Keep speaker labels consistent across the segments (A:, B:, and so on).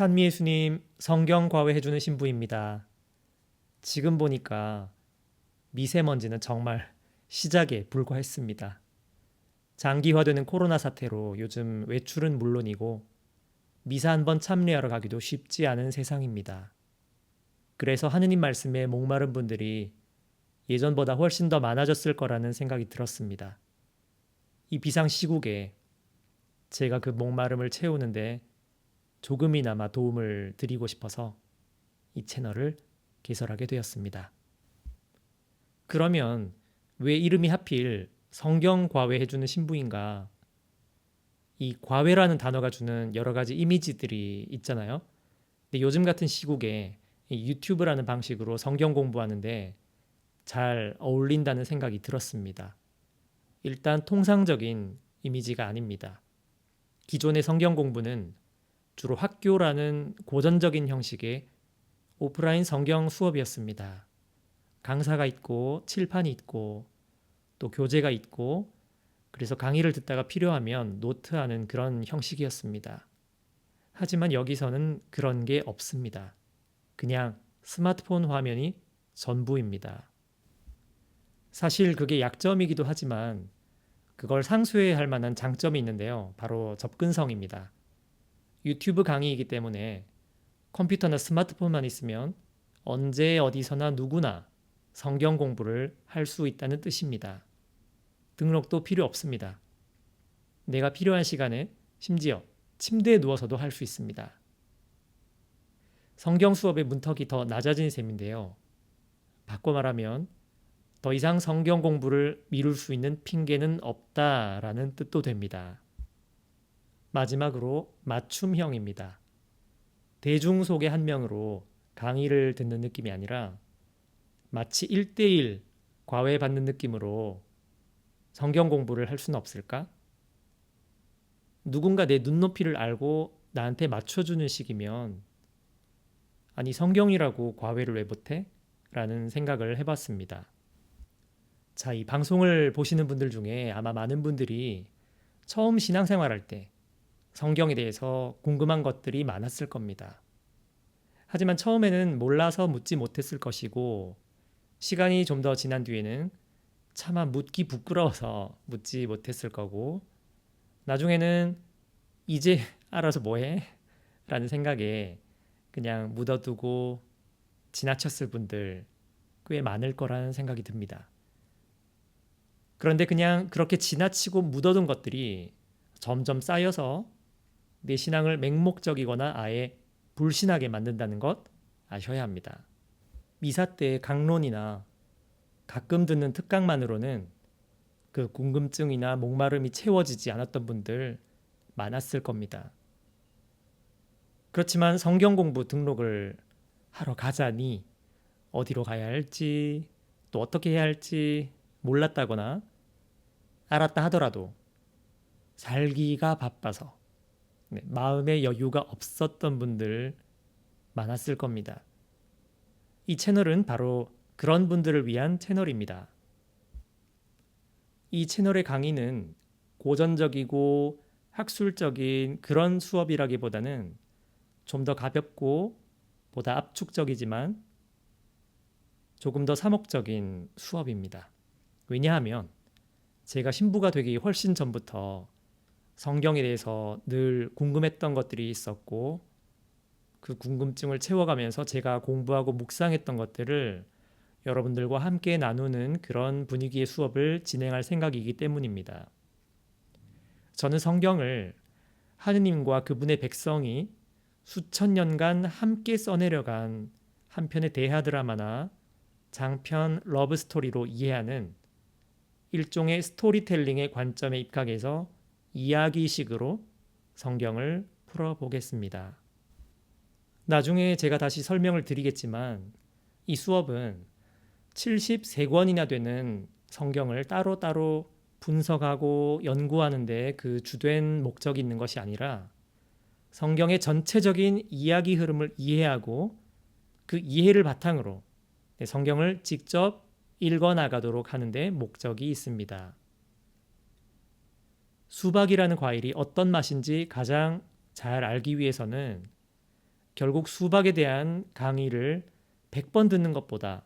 A: 찬미 예수님 성경 과외해주는 신부입니다. 지금 보니까 미세먼지는 정말 시작에 불과했습니다. 장기화되는 코로나 사태로 요즘 외출은 물론이고 미사 한번 참여하러 가기도 쉽지 않은 세상입니다. 그래서 하느님 말씀에 목마른 분들이 예전보다 훨씬 더 많아졌을 거라는 생각이 들었습니다. 이 비상시국에 제가 그 목마름을 채우는데 조금이나마 도움을 드리고 싶어서 이 채널을 개설하게 되었습니다. 그러면 왜 이름이 하필 성경 과외해주는 신부인가? 이 과외라는 단어가 주는 여러 가지 이미지들이 있잖아요. 근데 요즘 같은 시국에 이 유튜브라는 방식으로 성경 공부하는데 잘 어울린다는 생각이 들었습니다. 일단 통상적인 이미지가 아닙니다. 기존의 성경 공부는 주로 학교라는 고전적인 형식의 오프라인 성경 수업이었습니다. 강사가 있고 칠판이 있고 또 교재가 있고 그래서 강의를 듣다가 필요하면 노트하는 그런 형식이었습니다. 하지만 여기서는 그런 게 없습니다. 그냥 스마트폰 화면이 전부입니다. 사실 그게 약점이기도 하지만 그걸 상쇄해야 할 만한 장점이 있는데요. 바로 접근성입니다. 유튜브 강의이기 때문에 컴퓨터나 스마트폰만 있으면 언제 어디서나 누구나 성경 공부를 할 수 있다는 뜻입니다. 등록도 필요 없습니다. 내가 필요한 시간에 심지어 침대에 누워서도 할 수 있습니다. 성경 수업의 문턱이 더 낮아진 셈인데요. 바꿔 말하면 더 이상 성경 공부를 미룰 수 있는 핑계는 없다라는 뜻도 됩니다. 마지막으로 맞춤형입니다. 대중 속의 한 명으로 강의를 듣는 느낌이 아니라 마치 1대1 과외받는 느낌으로 성경 공부를 할 수는 없을까? 누군가 내 눈높이를 알고 나한테 맞춰주는 식이면 아니 성경이라고 과외를 왜 못해? 라는 생각을 해봤습니다. 자, 이 방송을 보시는 분들 중에 아마 많은 분들이 처음 신앙생활할 때 성경에 대해서 궁금한 것들이 많았을 겁니다. 하지만 처음에는 몰라서 묻지 못했을 것이고 시간이 좀 더 지난 뒤에는 차마 묻기 부끄러워서 묻지 못했을 거고 나중에는 이제 알아서 뭐해? 라는 생각에 그냥 묻어두고 지나쳤을 분들 꽤 많을 거라는 생각이 듭니다. 그런데 그냥 그렇게 지나치고 묻어둔 것들이 점점 쌓여서 내 신앙을 맹목적이거나 아예 불신하게 만든다는 것 아셔야 합니다. 미사 때 강론이나 가끔 듣는 특강만으로는 그 궁금증이나 목마름이 채워지지 않았던 분들 많았을 겁니다. 그렇지만 성경 공부 등록을 하러 가자니 어디로 가야 할지 또 어떻게 해야 할지 몰랐다거나 알았다 하더라도 살기가 바빠서 마음의 여유가 없었던 분들 많았을 겁니다. 이 채널은 바로 그런 분들을 위한 채널입니다. 이 채널의 강의는 고전적이고 학술적인 그런 수업이라기보다는 좀 더 가볍고 보다 압축적이지만 조금 더 사목적인 수업입니다. 왜냐하면 제가 신부가 되기 훨씬 전부터 성경에 대해서 늘 궁금했던 것들이 있었고 그 궁금증을 채워가면서 제가 공부하고 묵상했던 것들을 여러분들과 함께 나누는 그런 분위기의 수업을 진행할 생각이기 때문입니다. 저는 성경을 하느님과 그분의 백성이 수천 년간 함께 써내려간 한 편의 대하 드라마나 장편 러브 스토리로 이해하는 일종의 스토리텔링의 관점에 입각해서 이야기식으로 성경을 풀어보겠습니다. 나중에 제가 다시 설명을 드리겠지만 이 수업은 73권이나 되는 성경을 따로따로 분석하고 연구하는 데 그 주된 목적이 있는 것이 아니라 성경의 전체적인 이야기 흐름을 이해하고 그 이해를 바탕으로 성경을 직접 읽어나가도록 하는 데 목적이 있습니다. 수박이라는 과일이 어떤 맛인지 가장 잘 알기 위해서는 결국 수박에 대한 강의를 100번 듣는 것보다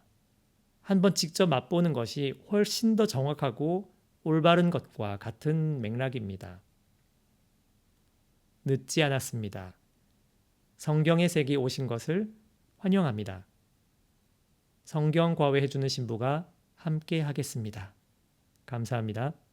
A: 한번 직접 맛보는 것이 훨씬 더 정확하고 올바른 것과 같은 맥락입니다. 늦지 않았습니다. 성경의 세계에 오신 것을 환영합니다. 성경 과외해주는 신부가 함께 하겠습니다. 감사합니다.